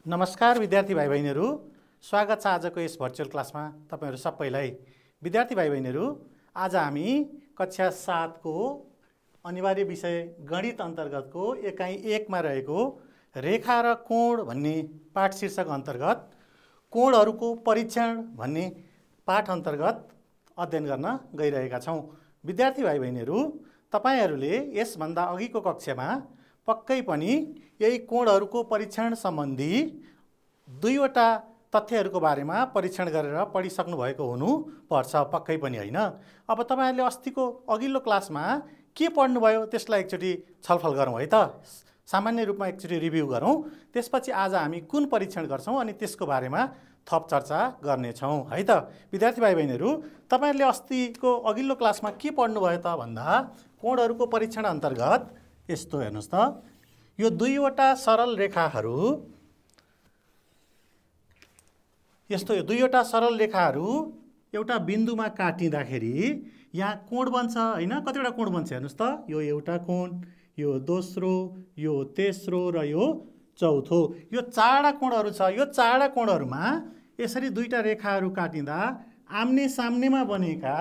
नमस्कार विद्यार्थी भाइ बहिनीहरू, स्वागत छ आजको यस भर्चुअल क्लासमा तपाईहरु सबैलाई। विद्यार्थी भाइ बहिनीहरू, आज हामी कक्षा 7 को अनिवार्य विषय गणित अन्तर्गतको एकाइ 1 मा रहेको रेखा र कोण भन्ने पाठ शीर्षक अन्तर्गत कोणहरूको परीक्षण भन्ने पाठ अन्तर्गत अध्ययन गर्न गइरहेका छौं। विद्यार्थी भाइ बहिनीहरू, तपाईहरुले यसभन्दा अघिको कक्षामा पक्कै पनि यही कोणहरूको परीक्षण सम्बन्धी दुईवटा तथ्यहरूको बारेमा परीक्षण गरेर पढिसक्नु भएको हुनु पर्छ, पक्कै पनि हैन। अब तपाईहरुले अस्तिको अघिल्लो क्लासमा के पढ्नु भयो त्यसलाई एकचोटी छलफल गरौँ है त। सामान्य रूपमा एकचोटी रिभ्यु गरौँ, त्यसपछि आज हामी कुन परीक्षण गर्छौं अनि त्यसको बारेमा थप चर्चा गर्ने छौं है त। विद्यार्थी भाइ बहिनीहरू, तपाईहरुले अस्तिको अघिल्लो क्लासमा के पढ्नु भयो त भन्दा कोणहरूको परीक्षण अन्तर्गत यस्तो हेर्नुस् त, यो दुईवटा सरल रेखाहरू एउटा बिन्दुमा काटिँदाखेरि यहाँ कोण बन्छ हैन। कतिवटा कोण बन्छ हेर्नुस् त, यो एउटा कोण, यो दोस्रो, यो तेस्रो र यो चौथो। यो चारवटा कोणहरू छ। यो चारवटा कोणहरूमा यसरी दुईटा रेखाहरू काटिँदा आम्ने सामनेमा बनेका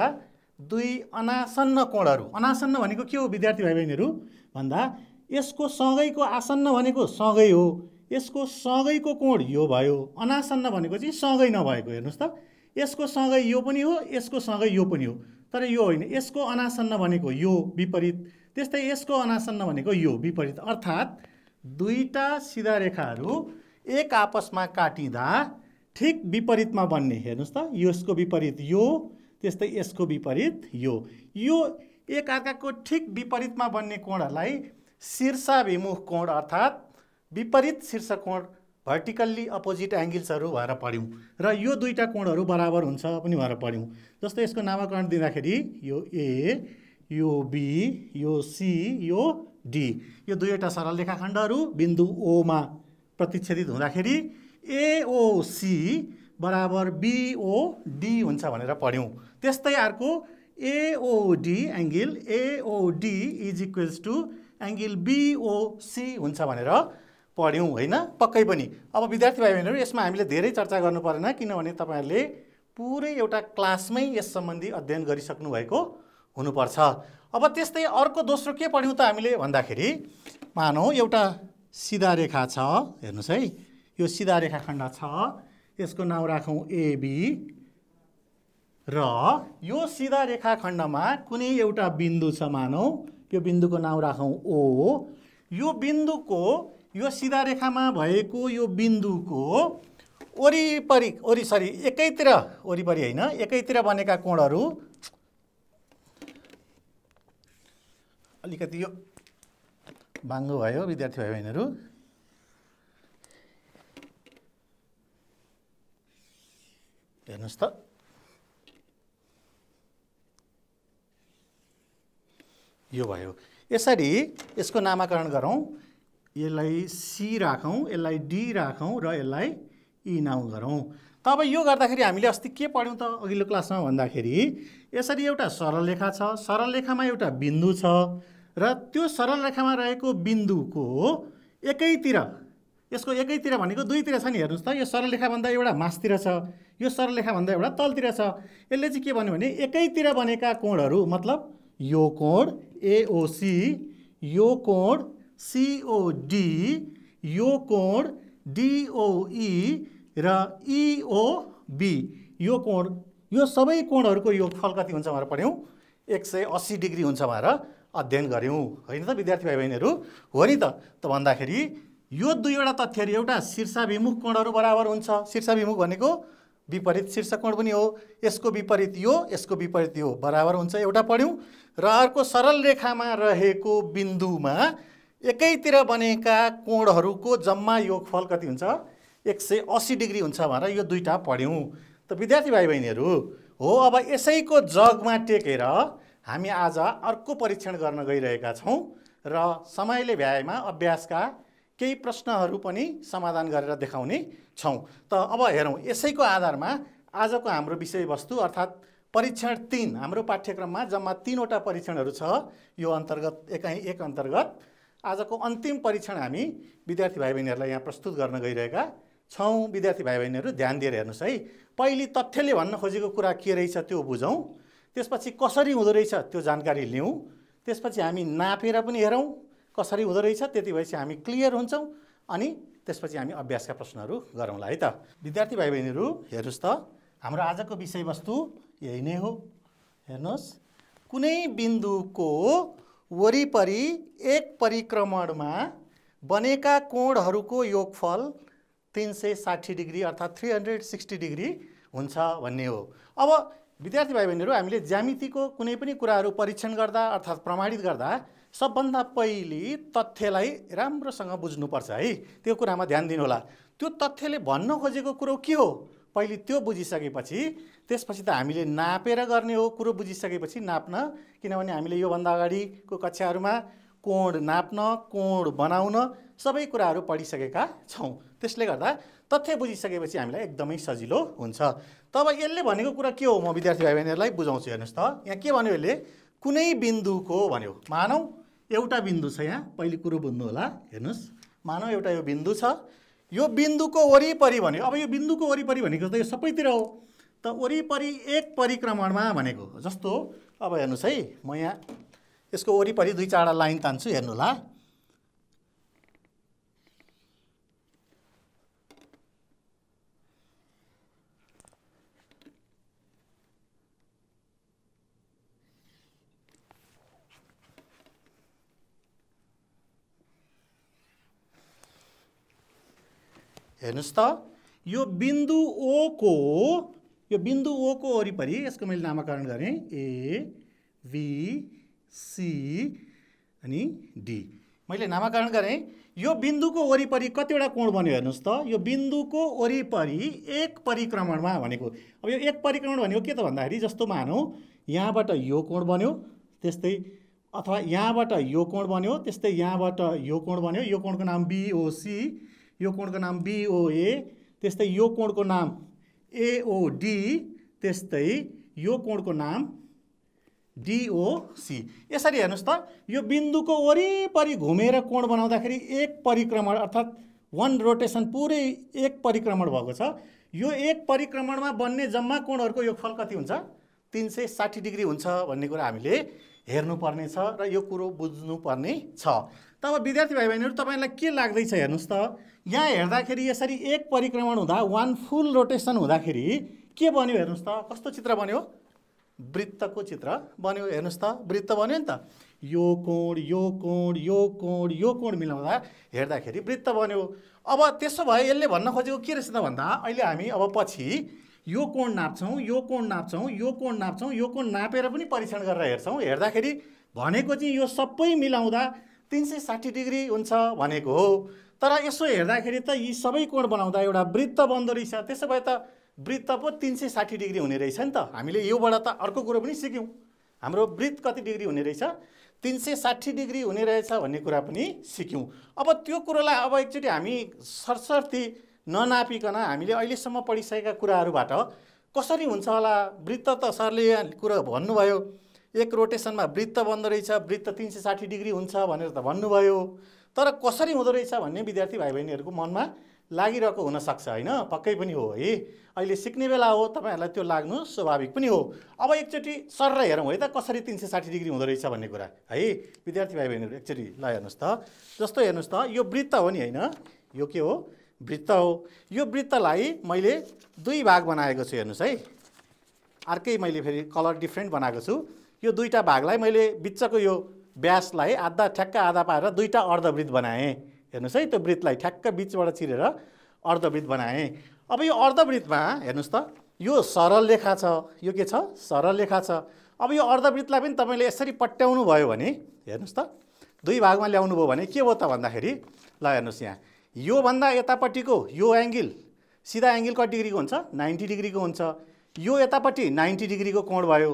दुई अनासन्न कोणहरू। अनासन्न भनेको के हो विद्यार्थी भाइ बहिनीहरू भन्दा यसको सँगैको आसन्न भनेको सँगै हो, यसको सँगैको कोण यो भयो। अनासन्न भनेको चाहिँ सँगै नभएको। हेर्नुस् त, यसको सँगै यो पनि हो, यसको सँगै यो पनि हो, तर यो होइन। यसको अनासन्न भनेको यो विपरीत, त्यस्तै यसको अनासन्न भनेको यो विपरीत। अर्थात् दुईटा सिधा रेखाहरू एक आपसमा काटिँदा ठिक विपरीतमा बन्ने। हेर्नुस् त, यसको विपरीत यो, त्यस्तै यसको विपरीत यो। यो एक अर्काको ठिक विपरीतमा बन्ने कोणहरूलाई शीर्षाभिमुख कोण अर्थात् विपरीत शीर्ष कोण, भर्टिकल्ली अपोजिट एंगल्सहरू भएर पढ्यौं र यो दुईटा कोणहरू बराबर हुन्छ पनि भएर पढ्यौं। जस्तो यसको नामकरण दिँदाखेरि यो ए, यो बी, यो सी, यो डी, यो दुईवटा सरल रेखाखण्डहरू बिन्दु ओ मा प्रतिच्छेदित हुँदाखेरि एओसी बराबर बीओडी हुन्छ भनेर पढ्यौं। त्यस्तै अर्को AOD angle AOD is equals to angle BOC हुन्छ भनेर पढ्यौं हैन, पक्कै पनि। अब विद्यार्थी भाइ बहिनीहरू, यसमा हामीले धेरै चर्चा गर्नु परेन, किनभने तपाईहरुले पुरै एउटा क्लासमै यस सम्बन्धी अध्ययन गरिसक्नु भएको हुनुपर्छ। अब त्यस्तै अर्को दोस्रो के पढ्यौं त हामीले भन्दाखेरि, मानौ एउटा सिधा रेखा छ। हेर्नुस् है, यो सिधा रेखाखण्ड छ, यसको नाउँ राखौं एबी र यो सिधा रेखाखण्डमा कुनै एउटा बिन्दु छ। मानौ यो बिन्दुको नाउँ राखौं ओ। यो बिन्दुको, यो सिधा रेखामा भएको यो बिन्दुको एकैतिर बनेका कोणहरू, अलिकति यो बाङ्गो भयो विद्यार्थी भाइ बहिनीहरू, हेर्नुस् त, यो भयो। यसरी यसको नामकरण गरौँ, यसलाई सी राखौँ, यसलाई डी राखौँ र यसलाई ई नाउँ गरौँ। त अब यो गर्दाखेरि हामीले अस्ति के पढ्यौं त अघिल्लो क्लासमा भन्दाखेरि, यसरी एउटा सरल रेखा छ, सरल रेखामा एउटा बिन्दु छ र त्यो सरल रेखामा रहेको बिन्दुको एकैतिर, यसको एकैतिर भनेको दुईतिर छ नि। हेर्नुस् त, यो सरल रेखाभन्दा एउटा मास्तिर छ, यो सरल रेखाभन्दा एउटा तलतिर छ। यसले चाहिँ के भन्यो भने एकैतिर बनेका कोणहरू, मतलब यो कोण एओसी, यो कोण सीओडी, यो कोण डीओई र ईओबी, यो कोण, यो सबै कोणहरूको योगफल कति हुन्छ भनेर पढ्यौं, 180 डिग्री हुन्छ भनेर अध्ययन गर्यौं हैन त विद्यार्थी भाइ बहिनीहरू। हो नि त भन्दाखेरि यो दुईवटा तथ्यहरू, एउटा शीर्षाभिमुख कोणहरू बराबर हुन्छ। शीर्षाभिमुख भनेको विपरीत शीर्ष कोण पनि हो, यसको विपरीत यो, यसको विपरीत यो बराबर हुन्छ, एउटा पढ्यौं। र अर्को सरल रेखामा रहेको बिन्दुमा एकैतिर बनेका कोणहरूको जम्मा योगफल कति हुन्छ, 180 डिग्री हुन्छ भनेर यो दुईटा पढ्यौं। त विद्यार्थी भाइ बहिनीहरू हो, अब यसैको जगमा टेकेर हामी आज अर्को परीक्षण गर्न गइरहेका छौं र समयले भ्याएमा अभ्यासका केही प्रश्नहरू पनि समाधान गरेर देखाउने छौं। त अब हेरौं, यसैको आधारमा आजको हाम्रो विषयवस्तु अर्थात् परीक्षण 3, हाम्रो पाठ्यक्रममा जम्मा 3 वटा परीक्षणहरू छ। यो अन्तर्गत एकाइ 1 अन्तर्गत आजको अन्तिम परीक्षण हामी विद्यार्थी भाइ बहिनीहरूलाई यहाँ प्रस्तुत गर्न गइरहेका छौँ। विद्यार्थी भाइ बहिनीहरू ध्यान दिएर हेर्नुहोस् है। पहिले तथ्यले भन्न खोजेको कुरा के रहेछ त्यो बुझौँ, त्यसपछि कसरी हुँदो रहेछ त्यो जानकारी लिउँ, त्यसपछि हामी नापेर पनि हेरौँ कसरी हुँदो रहेछ, त्यति भएपछि हामी क्लियर हुन्छौँ अनि त्यसपछि हामी अभ्यासका प्रश्नहरू गरौँला है त। विद्यार्थी भाइ बहिनीहरू हेर्नुहोस् त, हाम्रो आजको विषयवस्तु यही नै हो। हेर्नुहोस्, कुनै बिन्दुको वरिपरि एक परिक्रमणमा बनेका कोणहरूको योगफल 360 डिग्री अर्थात् 360 डिग्री हुन्छ भन्ने हो। अब विद्यार्थी भाइ बहिनीहरू हामीले ज्यामितिको कुनै पनि कुराहरू परीक्षण गर्दा अर्थात् प्रमाणित गर्दा सबभन्दा पहिले तथ्यलाई राम्रोसँग बुझ्नुपर्छ है। त्यो कुरामा ध्यान दिनु होला। त्यो तथ्यले भन्न खोजेको कुरो के हो पहिले त्यो बुझिसकेपछि त्यसपछि त हामीले नापेर गर्ने हो। कुरो बुझिसकेपछि नाप्न, किनभने हामीले योभन्दा अगाडिको कक्षाहरूमा कोण नाप्न, कोण बनाउन सबै कुराहरू पढिसकेका छौँ। त्यसले गर्दा तथ्य बुझिसकेपछि हामीलाई एकदमै सजिलो हुन्छ। तब यसले भनेको कुरा के हो म विद्यार्थी भाइ बहिनीहरूलाई बुझाउँछु। हेर्नुहोस् त, यहाँ के भन्यो यसले, कुनै बिन्दुको भन्यो। मानौ एउटा बिन्दु छ, यहाँ पहिले कुरो बुझ्नु होला। हेर्नुहोस्, मानौ एउटा यो बिन्दु छ, यो बिन्दुको वरिपरि भन्यो। अब यो बिन्दुको वरिपरि भनेको त यो सबैतिर हो, त वरिपरि एक परिक्रमणमा भनेको जस्तो। अब हेर्नुहोस् है, म यहाँ यसको वरिपरि 2-4 लाइन तान्छु, हेर्नु होला। हेर्नुहोस् त, यो बिन्दु ओ को वरिपरि यसको मैले नामकरण गरेँ ए, बी, सी अनि डी। मैले नामकरण गरेँ। यो बिन्दुको वरिपरि कतिवटा कोण बन्यो हेर्नुहोस् त। यो बिन्दुको वरिपरि एक परिक्रमणमा भनेको। अब यो एक परिक्रमण भनेको के त भन्दाखेरि, जस्तो मानौ यहाँबाट यो कोण बन्यो, त्यस्तै अथवा यहाँबाट यो कोण बन्यो, त्यस्तै यहाँबाट यो कोण बन्यो। यो कोणको नाम बीओसी, यो कोणको नाम बीओए, त्यस्तै यो कोणको नाम एओडी, त्यस्तै यो कोणको नाम डिओसी। यसरी हेर्नुहोस् त, यो बिन्दुको वरिपरि घुमेर कोण बनाउँदाखेरि एक परिक्रमण अर्थात् 1 रोटेसन पुरै एक परिक्रमण भएको छ। यो एक परिक्रमणमा बन्ने जम्मा कोणहरूको योगफल कति हुन्छ, 360 डिग्री हुन्छ भन्ने कुरा हामीले हेर्नुपर्ने छ र यो कुरो बुझ्नुपर्ने छ। तब विद्यार्थी भाइ बहिनीहरू तपाईँलाई के लाग्दैछ हेर्नुहोस् त, यहाँ हेर्दाखेरि यसरी एक परिक्रमण हुँदा 1 फुल रोटेसन हुँदाखेरि के बन्यो हेर्नुहोस् त, कस्तो चित्र बन्यो, वृत्तको चित्र बन्यो। हेर्नुहोस् त, वृत्त बन्यो नि त। यो कोण यो कोण यो कोण यो कोण मिलाउँदा हेर्दाखेरि वृत्त बन्यो। अब त्यसो भए यसले भन्न खोजेको के रहेछ त भन्दा, अहिले हामी अब पछि यो कोण नाप्छौँ, यो कोण नाप्छौँ, यो कोण नाप्छौँ, यो कोण नापेर पनि परीक्षण गरेर हेर्छौँ। हेर्दाखेरि भनेको चाहिँ यो सबै मिलाउँदा 360 डिग्री हुन्छ भनेको हो। तर यसो हेर्दाखेरि त यी सबै कोण बनाउँदा एउटा वृत्त बन्दो रहेछ। त्यसो भए त वृत्त पो 360 डिग्री हुने रहेछ नि त। हामीले योबाट त अर्को कुरो पनि सिक्यौँ, हाम्रो वृत्त कति डिग्री हुने रहेछ, 360 डिग्री हुने रहेछ भन्ने कुरा पनि सिक्यौँ। अब त्यो कुरोलाई अब एकचोटि हामी सरसर्ती ननापिकन हामीले अहिलेसम्म पढिसकेका कुराहरूबाट कसरी हुन्छ होला, वृत्त त सरले यहाँ कुरा भन्नुभयो, एक रोटेसनमा वृत्त बन्दो रहेछ, वृत्त 360 डिग्री हुन्छ भनेर त भन्नुभयो। तर कसरी हुँदो रहेछ भन्ने विद्यार्थी भाइ बहिनीहरूको मनमा लागिरहेको हुनसक्छ होइन, पक्कै पनि हो है। अहिले सिक्ने बेला हो, तपाईँहरूलाई त्यो लाग्नु स्वाभाविक पनि हो। अब एकचोटि सर हेरौँ है त कसरी 360 डिग्री हुँदो रहेछ भन्ने कुरा है। विद्यार्थी भाइ बहिनीहरू एकचोटि ल हेर्नुहोस् त, जस्तो हेर्नुहोस् त, यो वृत्त हो नि होइन, यो के हो, वृत्त हो। यो वृत्तलाई मैले 2 भाग बनाएको छु। हेर्नुहोस् है, अर्कै मैले फेरि कलर डिफ्रेन्ट बनाएको छु। यो 2टा भागलाई मैले बिचको यो व्यासलाई ठ्याक्क आधा पारेर 2टा अर्धवृत्त बनाएँ। हेर्नुहोस् है, त्यो वृत्तलाई ठ्याक्क बिचबाट चिरेर अर्धवृत्त बनाएँ। अब यो अर्धवृत्तमा हेर्नुहोस् त, यो सरल रेखा छ, यो के छ, सरल रेखा छ। अब यो अर्धवृत्तलाई पनि तपाईँले यसरी पट्याउनु भयो भने हेर्नुहोस् त, 2 भागमा ल्याउनु भयो भने के हो त भन्दाखेरि, ल हेर्नुहोस् यहाँ योभन्दा यतापट्टिको यो एङ्गल सिधा एङ्गल कति डिग्रीको हुन्छ, 90 डिग्रीको हुन्छ। यो यतापट्टि 90 डिग्रीको कोण भयो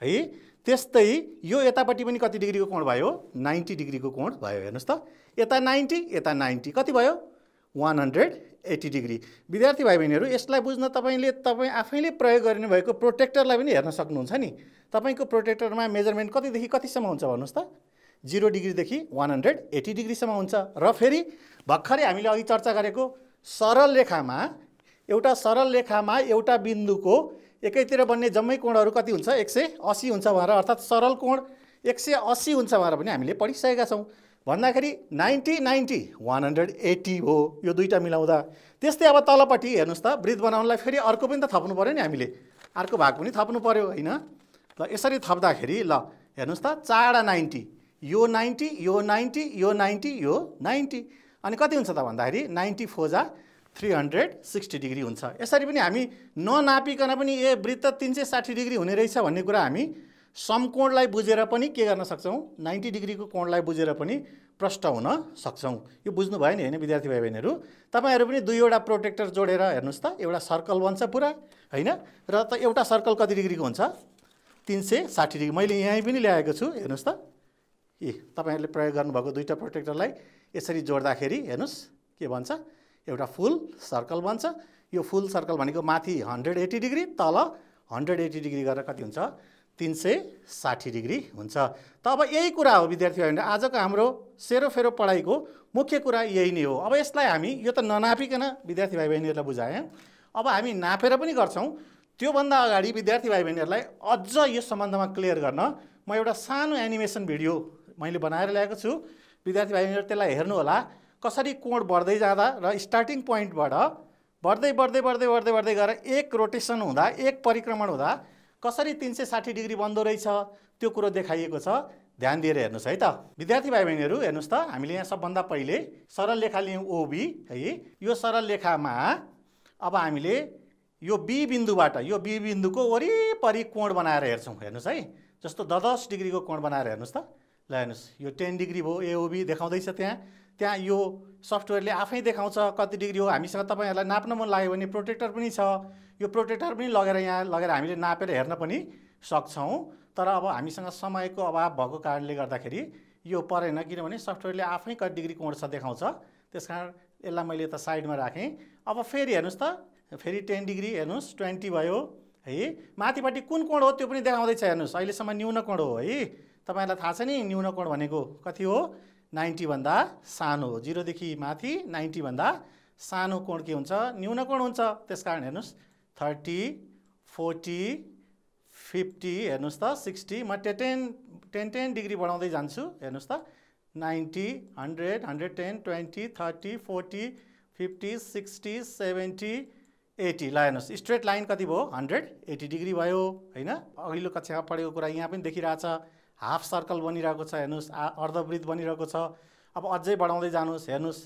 है। त्यस्तै यो यतापट्टि पनि कति डिग्रीको कोण भयो, 90 डिग्रीको कोण भयो। हेर्नुहोस् त, यता 90 यता 90 कति भयो, 180 डिग्री। विद्यार्थी भाइ बहिनीहरू यसलाई बुझ्न तपाईँ आफैले प्रयोग गर्नुभएको प्रोटेक्टरलाई पनि हेर्न सक्नुहुन्छ नि। तपाईँको प्रोटेक्टरमा मेजरमेन्ट कतिदेखि कतिसम्म हुन्छ भन्नुहोस् त, 0 डिग्रीदेखि 180 डिग्रीसम्म हुन्छ। र फेरि भर्खरै हामीले अघि चर्चा गरेको सरल रेखामा एउटा बिन्दुको एकातिर बन्ने जम्मै कोणहरू कति हुन्छ 180 हुन्छ भनेर, अर्थात् सरल कोण 180 हुन्छ भनेर पनि हामीले पढिसकेका छौँ। भन्दाखेरि 90 90 180 हो यो दुईटा मिलाउँदा। त्यस्तै अब तलपट्टि हेर्नुहोस् त, वृत्त बनाउनलाई फेरि अर्को पनि त थप्नु पर्यो नि, हामीले अर्को भाग पनि थप्नु पर्यो होइन। ल यसरी थप्दाखेरि ल हेर्नुहोस् त 4 90, यो 90 यो 90 यो 90 यो 90, अनि कति हुन्छ त भन्दाखेरि 94 जा 360 डिग्री हुन्छ। यसरी पनि हामी ननापिकन पनि ए वृत्त 360 डिग्री हुने रहेछ भन्ने कुरा हामी समकोणलाई बुझेर पनि के गर्न सक्छौँ, 90 डिग्रीको कोणलाई बुझेर पनि प्रष्ट हुन सक्छौँ। यो बुझ्नु भयो नि होइन विद्यार्थी भाइ बहिनीहरू। तपाईँहरू पनि दुईवटा प्रोटेक्टर जोडेर हेर्नुहोस् त, एउटा सर्कल बन्छ पुरा होइन, र त एउटा सर्कल कति डिग्रीको हुन्छ 360 डिग्री। मैले यहीँ पनि ल्याएको छु हेर्नुहोस् त, तपाईँहरूले प्रयोग गर्नुभएको दुईटा प्रोटेक्टरलाई यसरी जोड्दाखेरि हेर्नुहोस् के भन्छ, एउटा फुल सर्कल बन्छ। यो फुल सर्कल भनेको माथि 180 डिग्री, तल 180 डिग्री गरेर कति हुन्छ 360 डिग्री हुन्छ। त अब यही कुरा हो विद्यार्थी भाइहरू, आजको हाम्रो सेरोफेरो पढाइको मुख्य कुरा यही नै हो। अब यसलाई हामी यो त ननापिकन विद्यार्थी भाइ बहिनीहरूलाई बुझाएँ, अब हामी नापेर पनि गर्छौँ। त्योभन्दा अगाडि विद्यार्थी भाइ बहिनीहरूलाई अझ यो सम्बन्धमा क्लियर गर्न म एउटा सानो एनिमेसन भिडियो मैले बनाएर ल्याएको छु। विद्यार्थी भाइ बहिनीहरू त्यसलाई हेर्नु होला, कसरी कोण बढ्दै जाँदा र स्टार्टिङ पोइन्टबाट बढ्दै बढ्दै बढ्दै बढ्दै बढ्दै गएर एक रोटेसन हुँदा, एक परिक्रमण हुँदा कसरी 360 डिग्री बन्दो रहेछ त्यो कुरो देखाइएको छ। ध्यान दिएर हेर्नुहोस् है त विद्यार्थी भाइ बहिनीहरू। हेर्नुहोस् त, हामीले यहाँ सबभन्दा पहिले सरल रेखा लियौँ ओबी है। यो सरल रेखामा अब हामीले यो बी बिन्दुबाट यो बी बिन्दुको वरिपरि कोण बनाएर हेर्छौँ। हेर्नुहोस् है, जस्तो 10 डिग्रीको कोण बनाएर हेर्नुहोस् त। ल हेर्नुहोस्, यो 10 डिग्री भयो, एओबी देखाउँदैछ त्यहाँ यो सफ्टवेयरले आफै देखाउँछ कति डिग्री हो। हामीसँग तपाईँहरूलाई नाप्न मन लाग्यो भने प्रोटेक्टर पनि छ, यो प्रोटेक्टर पनि लगेर यहाँ लगेर हामीले नापेर हेर्न पनि सक्छौँ। तर अब हामीसँग समयको अभाव भएको कारणले गर्दाखेरि यो परेन, किनभने सफ्टवेयरले आफै कति डिग्री कोण छ देखाउँछ। त्यस कारण यसलाई मैले त साइडमा राखेँ। अब फेरि हेर्नुहोस् त, फेरि 10 डिग्री हेर्नुहोस् 20 भयो है। माथिपट्टि कुन कोण हो त्यो पनि देखाउँदैछ हेर्नुहोस्, अहिलेसम्म न्यून कोण हो है। तपाईँहरूलाई थाहा छ नि न्यून कोण भनेको कति हो, 90 भन्दा सानो हो। 0 देखि माथि 90 भन्दा सानो कोण के हुन्छ, न्यून कोण हुन्छ। त्यसकारण हेर्नुहोस् 30 40 50 हेर्नुहोस् त 60, म 10 डिग्री बढाउँदै जान्छु। हेर्नुहोस् त 90 100 110 20 30 40 50 60 70 80। ल हेर्नुहोस् स्ट्रेट लाइन कति भयो 180 डिग्री भयो होइन। अघिल्लो कक्षामा पढेको कुरा यहाँ पनि देखिरहेछ, हाफ सर्कल बनिरहेको छ हेर्नुहोस्, अर्धवृत्त बनिरहेको छ। अब अझै बढाउँदै जानुहोस् हेर्नुहोस्।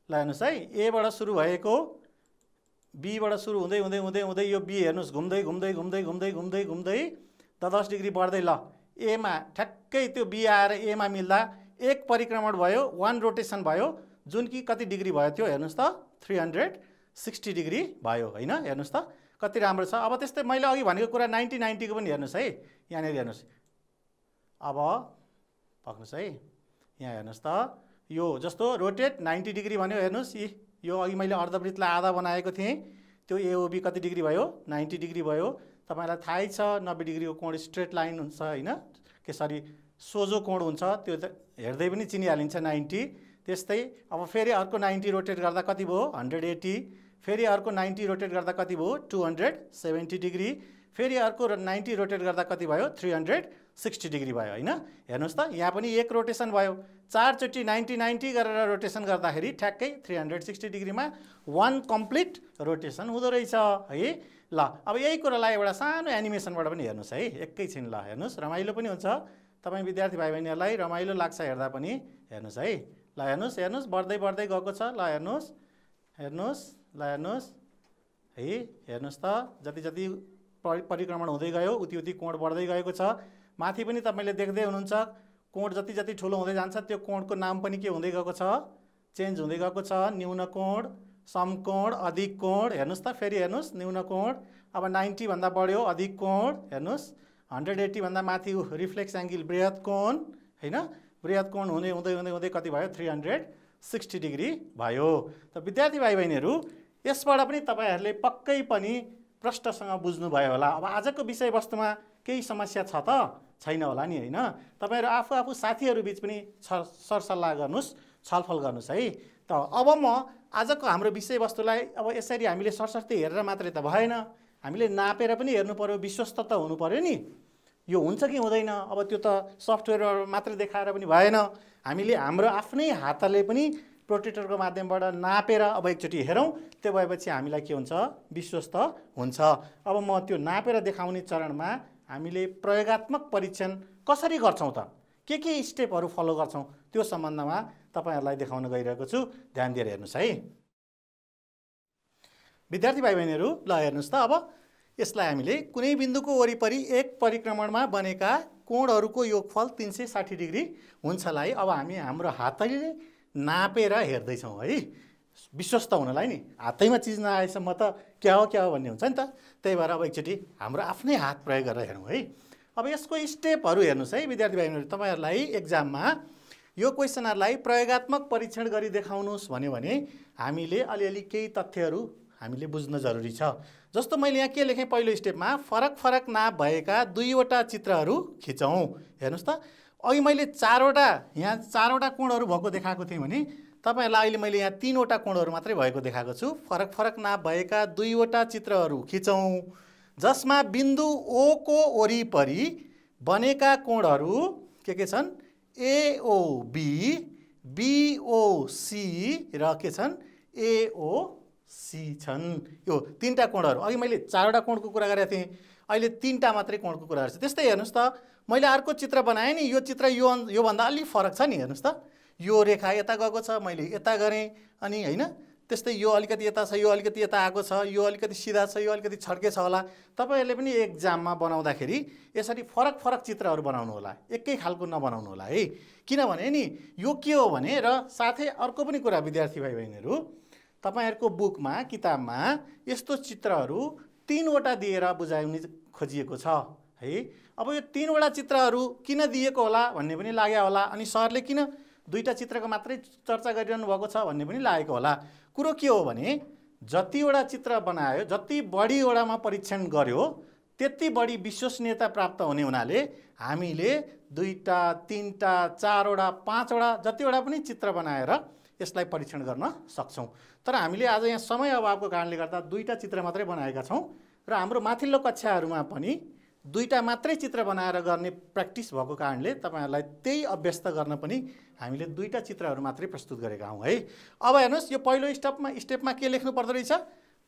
ल हेर्नुहोस् है, एबाट सुरु भएको बीबाट सुरु हुँदै हुँदै हुँदै हुँदै यो बी हेर्नुहोस् घुम्दै घुम्दै घुम्दै घुम्दै घुम्दै घुम्दै 10 डिग्री बढ्दै ल एमा ठ्याक्कै त्यो बी आएर एमा मिल्दा एक परिक्रमण भयो, 1 रोटेसन भयो, जुन कि कति डिग्री भयो त्यो हेर्नुहोस् त 360 डिग्री भयो होइन। हेर्नुहोस् त कति राम्रो छ। अब त्यस्तै मैले अघि भनेको कुरा 90 90 को पनि हेर्नुहोस् है, यहाँनिर हेर्नुहोस्। अब पक्नुहोस् है, यहाँ हेर्नुहोस् त, यो जस्तो रोटेट 90 डिग्री भन्यो हेर्नुहोस्। यो अघि मैले अर्धवृत्तलाई आधा बनाएको थिएँ, त्यो एओबी कति डिग्री भयो 90 डिग्री भयो। तपाईँलाई थाहै छ 90 डिग्रीको कोण स्ट्रेट लाइन हुन्छ होइन, त्यसरी सोझो कोण हुन्छ, त्यो त हेर्दै पनि चिनिहालिन्छ 90। त्यस्तै अब फेरि अर्को 90 रोटेट गर्दा कति भयो 180, फेरि अर्को 90 रोटेट गर्दा कति भयो 270 डिग्री, फेरि अर्को 90 रोटेट गर्दा कति भयो 360 डिग्री भयो होइन। हेर्नुहोस् त यहाँ पनि एक रोटेसन भयो, 4 चोटि 90 90 गरेर रोटेसन गर्दाखेरि ठ्याक्कै 360 डिग्रीमा 1 कम्प्लिट रोटेसन हुँदो रहेछ है। ल अब यही कुरालाई एउटा सानो एनिमेसनबाट पनि हेर्नुहोस् है एकैछिन। ल हेर्नुहोस्, रमाइलो पनि हुन्छ, तपाईँ विद्यार्थी भाइ बहिनीहरूलाई रमाइलो लाग्छ हेर्दा पनि। हेर्नुहोस् है, ल हेर्नुहोस् हेर्नुहोस् बढ्दै बढ्दै गएको छ। ल हेर्नुहोस् हेर्नुहोस् ल हेर्नुहोस् है, हेर्नुहोस् त जति जति परिक्रमण हुँदै गयो उति उति कोण बढ्दै गएको छ। माथि पनि तपाईँले देख्दै हुनुहुन्छ, कोण जति जति ठुलो हुँदै जान्छ त्यो कोणको नाम पनि के हुँदै गएको छ, चेन्ज हुँदै गएको छ। न्यून कोण, समकोण, अधिक कोण। हेर्नुहोस् त फेरि हेर्नुहोस् न्यून कोण, अब 90 भन्दा बढ्यो अधिक कोण। हेर्नुहोस् 180 भन्दा माथि रिफ्लेक्स एङ्गल बृहत कोण होइन, बृहत कोण हुँदै हुँदै हुँदै हुँदै कति भयो 360 डिग्री भयो। त विद्यार्थी भाइ बहिनीहरू यसबाट पनि तपाईँहरूले पक्कै पनि प्रष्टसँग बुझ्नुभयो होला। अब आजको विषयवस्तुमा केही समस्या छ त छैन होला नि होइन। तपाईँहरू आफू साथीहरू बिच पनि सरसल्लाह गर्नुहोस्, छलफल गर्नुहोस् है। त अब म आजको हाम्रो विषयवस्तुलाई अब यसरी हामीले सरसर्ती हेरेर मात्रै त भएन, हामीले नापेर पनि हेर्नु पर्यो, विश्वस्त त हुनु पर्यो नि, यो हुन्छ कि हुँदैन। अब त्यो त सफ्टवेयर मात्रै देखाएर पनि भएन, हामीले हाम्रो आफ्नै हातले पनि प्रोट्रेक्टरको माध्यमबाट नापेर अब एकचोटि हेरौँ, त्यो भएपछि हामीलाई के हुन्छ, विश्वस्त हुन्छ। अब म त्यो नापेर देखाउने चरणमा हामीले प्रयोगात्मक परीक्षण कसरी गर्छौँ त, के स्टेपहरू फलो गर्छौँ, त्यो सम्बन्धमा तपाईहरुलाई देखाउन गइरहेको छु। ध्यान दिएर हेर्नुस् है विद्यार्थी भाइ बहिनीहरू। ल हेर्नुस् त, अब यसलाई हामीले कुनै बिन्दुको वरिपरि एक परिक्रमणमा बनेका कोणहरूको योगफल 360 डिग्री हुन्छलाई अब हामी हाम्रो हातैले नापेर हेर्दैछौँ है, विश्वस्त हुनलाई नि। हातैमा चिज नआएसम्म त क्या हो भन्ने हुन्छ नि त। त्यही भएर अब एकचोटि हाम्रो आफ्नै हात प्रयोग गरेर हेरौँ है। अब यसको स्टेपहरू हेर्नुस् है विद्यार्थी भाइ बहिनीहरू। तपाईहरुलाई एक्जाममा यो क्वेसनहरुलाई प्रयोगात्मक परीक्षण गरी देखाउनुस् भन्यो भने हामीले अलिअलि केही तथ्यहरू हामीले बुझ्न जरुरी छ। जस्तो मैले यहाँ के लेखेँ, पहिलो स्टेपमा फरक नाप भएका दुईवटा चित्रहरू खिचौँ। हेर्नुस् त, अघि मैले यहाँ चारवटा कोणहरू भएको देखाएको थिएँ भने तपाईहरुलाई अहिले मैले यहाँ तीनवटा कोणहरू मात्रै भएको देखाएको छु। फरक नाप भएका दुईवटा चित्रहरू खिचौँ जसमा बिन्दु ओ को वरिपरि बनेका कोणहरू के छन्, एओबी, बीओसी र के छन्, एओसी छन्। यो तीनटा कोणहरू, अघि मैले चारवटा कोणको कुरा गरेको थिएँ, अहिले तीनटा मात्रै कोणको कुरा गर्छु। त्यस्तै हेर्नुस् त, मैले अर्को चित्र बनाएँ नि, यो चित्र यो भन्दा अलि फरक छ नि। हेर्नुस् त, यो रेखा यता गएको छ, मैले यता गरेँ, अनि हैन त्यस्तै यो अलिकति यता छ, यो अलिकति यता आएको छ, यो अलिकति सिधा छ, यो अलिकति छड्के छ होला। तपाईहरुले पनि एक्जाममा बनाउँदाखेरि यसरी फरक चित्रहरू बनाउनु होला, एकै खालको नबनाउनु होला है। किनभने नि यो के हो भने, र साथै अर्को पनि कुरा विद्यार्थी भाइ बहिनीहरू, तपाईहरुको बुकमा किताबमा यस्तो चित्रहरू तीनवटा दिएर बुझाउने खोजिएको छ है। अब यो तीनवटा चित्रहरू किन दिएको होला भन्ने पनि लाग्यो होला, अनि सरले किन दुईटा चित्रको मात्रै चर्चा गरिरहनु भएको छ भन्ने पनि लागेको होला। कुरो के हो भने, जतिवटा चित्र बनायो, जति बढीवटामा परीक्षण गर्यो, त्यति बढी विश्वसनीयता प्राप्त हुने हुनाले हामीले दुईटा, तीनटा, चारवटा, पाँचवटा जतिवटा पनि चित्र बनाएर यसलाई परीक्षण गर्न सक्छौँ। तर हामीले आज यहाँ समय अभावको कारणले गर्दा दुईटा चित्र मात्रै बनाएका छौँ, र हाम्रो माथिल्लो कक्षाहरूमा पनि दुईटा मात्रै चित्र बनाएर गर्ने प्र्याक्टिस भएको कारणले तपाईहरुलाई त्यही अभ्यस्त गर्न पनि हामीले दुईटा चित्रहरू मात्रै प्रस्तुत गरेका हौँ है। अब हेर्नुस्, यो पहिलो स्टेपमा के लेख्नु पर्दो रहेछ,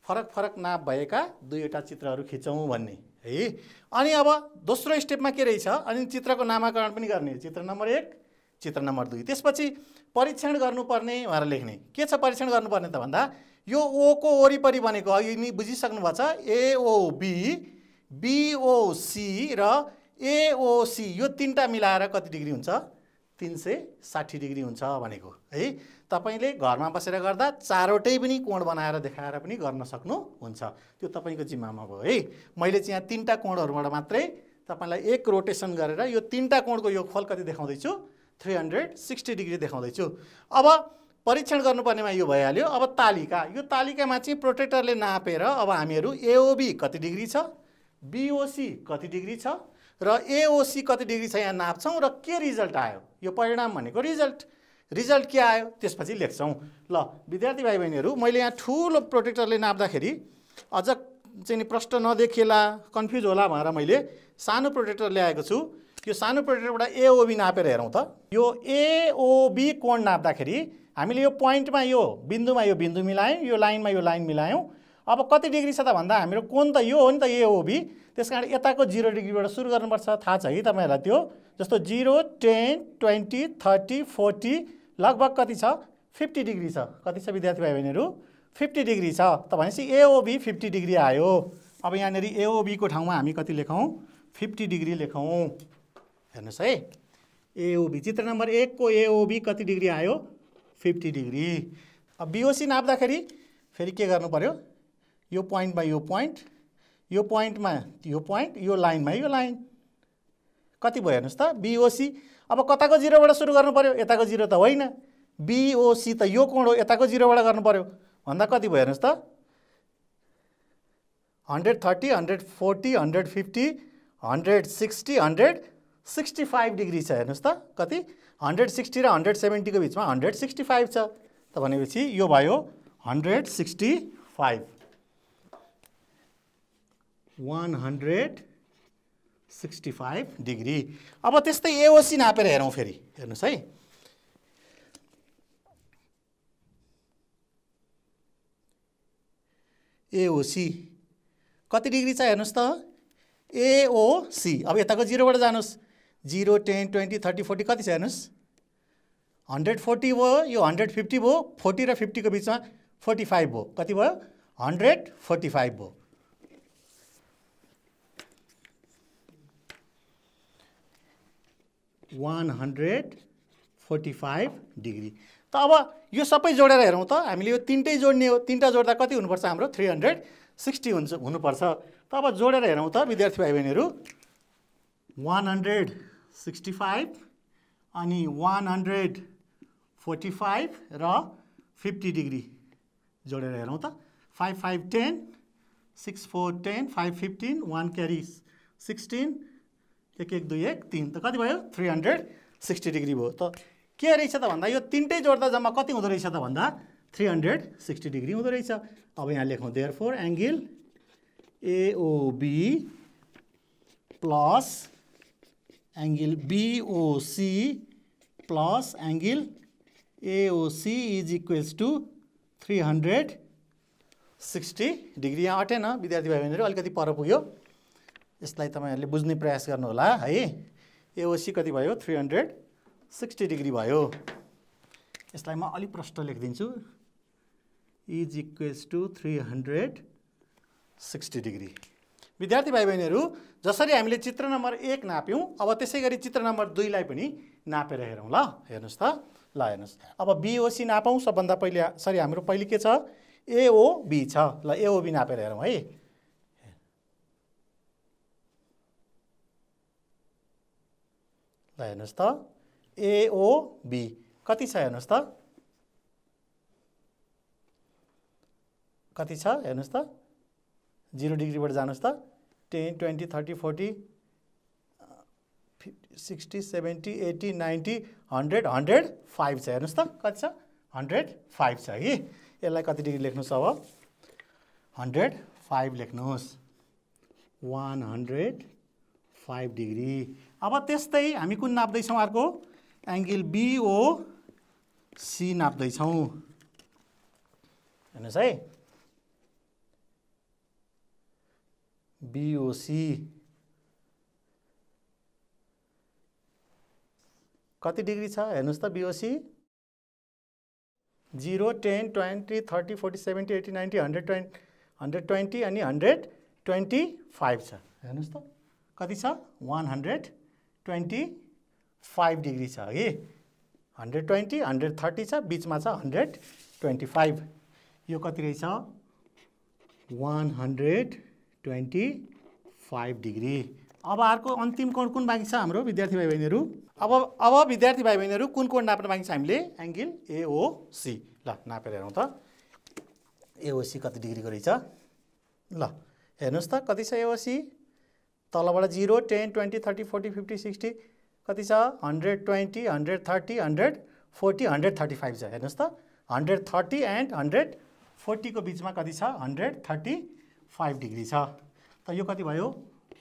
फरक नाप भएका दुईवटा चित्रहरू खिचौँ भन्ने है। अनि अब दोस्रो स्टेपमा के रहेछ, अनि चित्रको नामाकरण पनि गर्ने, चित्र नम्बर 1, चित्र नम्बर 2। त्यसपछि परीक्षण गर्नुपर्ने भनेर लेख्ने। के छ परीक्षण गर्नुपर्ने त भन्दा, यो ओ को वरिपरि बनेको अघि नि बुझिसक्नु भएको छ, एओबी, बीओसी र एओसी, यो तीनटा मिलाएर कति डिग्री हुन्छ, 360 डिग्री हुन्छ भनेको है। तपाईले घरमा बसेर गर्दा चारवटै पनि कोण बनाएर देखाएर पनि गर्न सक्नुहुन्छ, त्यो तपाईको जिम्मामा भयो है। मैले चाहिँ यहाँ तीनटा कोणहरूबाट मात्रै तपाईलाई एक रोटेसन गरेर यो तीनटा कोणको योगफल कति देखाउँदैछु, 360 डिग्री देखाउँदैछु। अब परीक्षण गर्नुपर्नेमा यो भइहाल्यो। अब तालिका, यो तालिकामा चाहिँ प्रोट्रेक्टरले नापेर अब हामीहरू एओबी कति डिग्री छ, बीओसी कति डिग्री छ र एओसी कति डिग्री छ यहाँ नाप्छौँ, र के रिजल्ट आयो, यो परिणाम भनेको रिजल्ट के आयो त्यसपछि लेख्छौँ। ल विद्यार्थी भाइ बहिनीहरू, मैले यहाँ ठुलो प्रोट्रेक्टरले नाप्दाखेरि अझ चाहिँ प्रश्न नदेखिएला, कन्फ्युज होला भनेर मैले सानो प्रोट्रेक्टर ल्याएको छु। यो सानो प्रोट्रेक्टरबाट एओबी नापेर हेरौँ त। यो एओबी कोण नाप्दाखेरि हामीले यो पोइन्टमा यो बिन्दु मिलायौँ, यो लाइन मिलायौँ। अब कति डिग्री छ त भन्दा हाम्रो कोण त यो हो नि त, एओबी। त्यसकारण यताको 0 डिग्रीबाट सुरु गर्नुपर्छ, थाहा छ है तपाईहरुलाई त्यो। जस्तो 0, 10, 20, 30, 40 लगभग कति छ, 50 डिग्री छ। कति छ विद्यार्थी भाइ बहिनीहरू, 50 डिग्री छ। त भनेपछि एओबी 50 डिग्री आयो। अब यहाँनिर एओबी को ठाउँमा हामी कति लेखौँ, 50 डिग्री लेखौँ। हेर्नुस् है, एओबी चित्र नम्बर 1 को एओबी कति डिग्री आयो, 50 डिग्री। अब बीओसी नाप्दाखेरि फेरि के गर्नु पर्यो, यो पोइन्टमा यो पोइन्ट, यो पोइन्टमा यो पोइन्ट, यो लाइनमा यो लाइन, कति भयो हेर्नुस् त, बीओसी। अब कताको 0बाट सुरु गर्नु पर्यो, यताको 0 त होइन, बीओसी त यो कोण हो, यताको 0बाट गर्नु पर्यो भन्दा कति भयो हेर्नुस् त, 130, 140, 150, 160, 165 डिग्री छ। हेर्नुस् त कति, 160 र 170 को बिचमा 165 छ। त भनेपछि यो भयो 165 165 डिग्री। अब त्यस्तै एओसी नापेर हेरौँ फेरि, हेर्नुहोस् है। एओसी कति डिग्री छ हेर्नुहोस् त, एओसी। अब यताको 0 बाट जानुहोस्, 0 10 20 30 40 कति छ हेर्नुहोस्, 140 भयो, यो 150 भयो, 40 र 50 को बिचमा 45 भयो, कति भयो 145 भयो। डिग्री। त अब यो सबै जोडेर हेरौँ त, हामीले यो तीनटै जोड्ने हो, तीनटा जोड्दा कति हुनुपर्छ हाम्रो 360 हुनुपर्छ। त अब जोडेर हेरौँ त विद्यार्थी भाइ बहिनीहरू, 165 अनि 145 र 50 डिग्री जोडेर हेरौँ त, 5 5 10 6 4 10 5 15 1 क्यारी 16 1 1 2 1 3 त कति भयो 360 डिग्री भयो। त के रहेछ त भन्दा यो तीनटै जोड्दा जम्मा कति हुँदो रहेछ त भन्दा 360 डिग्री हुँदो रहेछ। अब यहाँ लेखौँ therefore angle AOB plus angle BOC plus angle AOC is equals to 360 degree. यहाँ अटेन विद्यार्थी भाइ बहिनीहरू, अलिकति पर पुग्यो, यसलाई तपाईहरुले बुझ्ने प्रयास गर्नु होला है। एओसी कति भयो 360 डिग्री भयो। यसलाई म अलि प्रष्ट लेखिदिन्छु, इज इक्वल्स टू 360 डिग्री। विद्यार्थी भाइ बहिनीहरू, जसरी हामीले चित्र नम्बर 1 नाप्यौं, अब त्यसै गरी चित्र नम्बर 2 लाई पनि नापेर हेरौँ ल। हेर्नुस् त, ल हेर्नुस्। अब बीओसी नापौं सबभन्दा पहिले, सरी हाम्रो पहिले के छ एओबी छ, ल एओबी नापेर हेरौँ है। ल हेर्नुस् त, एओबी कति छ हेर्नुस् त, कति छ हेर्नुस् त, 0 डिग्री बाट जानुस् त, 10 20 30 40 60 70 80 90 100 105 छ हेर्नुस् त, कति छ 105 छ कि। यसलाई कति डिग्री लेख्नुस् अब 105 लेख्नुस्, 105 डिग्री। अब त्यस्तै हामी कुन नाप्दै छौं, अर्को एंगल बीओसी नाप्दै छौं, हेर्नुस् है। बीओसी कति डिग्री छ हेर्नुस् त, बीओसी 0 10 20 30 40 70 80 90 120 अनि 125 छ हेर्नुस् त, कति छ 125 डिग्री छ कि। 120 130 छ, बीचमा छ 125। यो कति रहेछ 125 डिग्री। अब अर्को अन्तिम कोण कुन बाँकी छ हाम्रो विद्यार्थी भाइ बहिनीहरू, अब विद्यार्थी भाइ बहिनीहरू कुन कोण नाप्न बाँकी छ हामीले, एंगल एओसी। ल नापेर हेरौँ त, एओसी कति डिग्रीको रहेछ। ल हेर्नुस् त, कति छ एओसी, तलबाट 0 10 20 30 40 50 60 कति छ 120 130 140 135 छ हेर्नुस् त। 130 एन्ड 140 को बीचमा कति छ 135 डिग्री छ। त यो कति भयो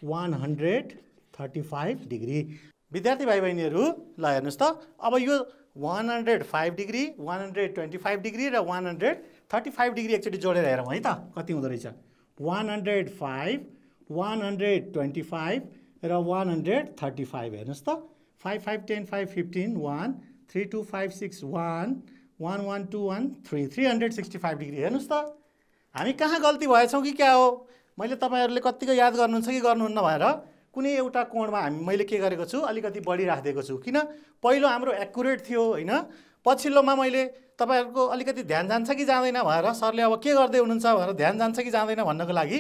135 डिग्री। विद्यार्थी भाइ बहिनीहरू, ल हेर्नुस् त, अब यो 105 डिग्री 125 डिग्री र 135 डिग्री एकचोटि जोडेर हेरौँ है त, कति हुँदो रहेछ 105 125 र 135 हेर्नुस् त। 5 5 10 5 15 1 3 2 5 6 1 1 1 2 1 3 365 डिग्री हेर्नुस् त। हामी कहाँ गल्ती भएछौँ कि क्या हो, मैले तपाईहरुले कतिको याद गर्नुहुन्छ कि गर्नुहुन्न भनेर कुनै एउटा कोणमा मैले के गरेको छु, अलिकति बढी राख्दिएको छु, किन पहिलो हाम्रो एक्युरेट थियो हैन, पछिल्लोमा मैले तपाईहरुको अलिकति ध्यान जान्छ कि जाँदैन भनेर, सरले अब के गर्दै हुनुहुन्छ भनेर ध्यान जान्छ कि जाँदैन भन्नको लागि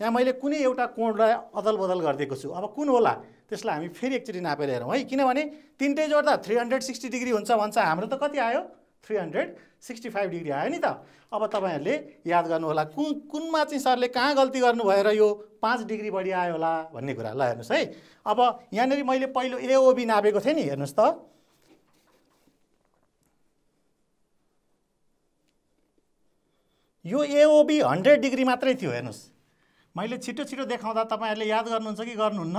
यहाँ मैले कुनै एउटा कोणलाई अदल बदल गरिदिएको छु। अब कुन होला त्यसलाई हामी फेरि एकचोटि नापेर हेरौँ है, किनभने तीनटै जोड्दा 360 डिग्री हुन्छ भन्छ, हाम्रो त कति आयो 365 डिग्री आयो नि त। अब तपाईहरुले याद गर्नु होला कुनमा चाहिँ सरले कहाँ गल्ती गर्नु भएर यो 5 डिग्री बढी आयो होला भन्ने कुरा। ल हेर्नुस् है, अब यहाँनेरि मैले पहिलो एओबी नापेको थिएँ नि, हेर्नुस् त, यो एओबी 100 डिग्री मात्रै थियो। हेर्नुहोस्, मैले छिटो छिटो देखाउँदा तपाईँहरूले याद गर्नुहुन्छ कि गर्नुहुन्न,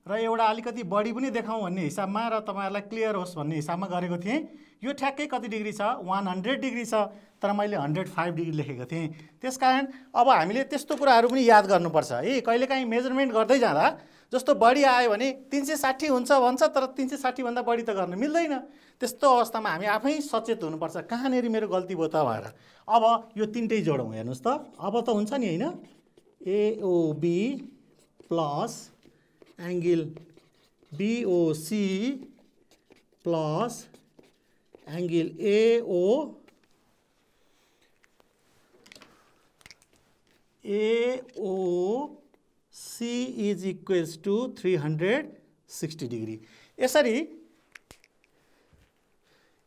र एउटा अलिकति बढी पनि देखाउँ भन्ने हिसाबमा र तपाईँहरूलाई क्लियर होस् भन्ने हिसाबमा गरेको थिएँ। यो ठ्याक्कै कति डिग्री छ? 100 डिग्री छ, तर मैले 105 डिग्री लेखेको थिएँ। त्यसकारण अब हामीले त्यस्तो कुराहरू पनि याद गर्नुपर्छ है। कहिलेकाहीँ मेजरमेन्ट गर्दै जाँदा जस्तो बढी आयो भने 360 हुन्छ भन्छ, तर 360 भन्दा बढी त गर्न मिल्दैन। त्यस्तो अवस्थामा हामी आफै सचेत हुनुपर्छ, कहाँनिर मेरो गल्ती भयो त भनेर। अब यो तिनटै जोडौँ। हेर्नुहोस् त, अब त हुन्छ नि होइन, AOB plus angle BOC plus angle AOC is equals to 360 degree.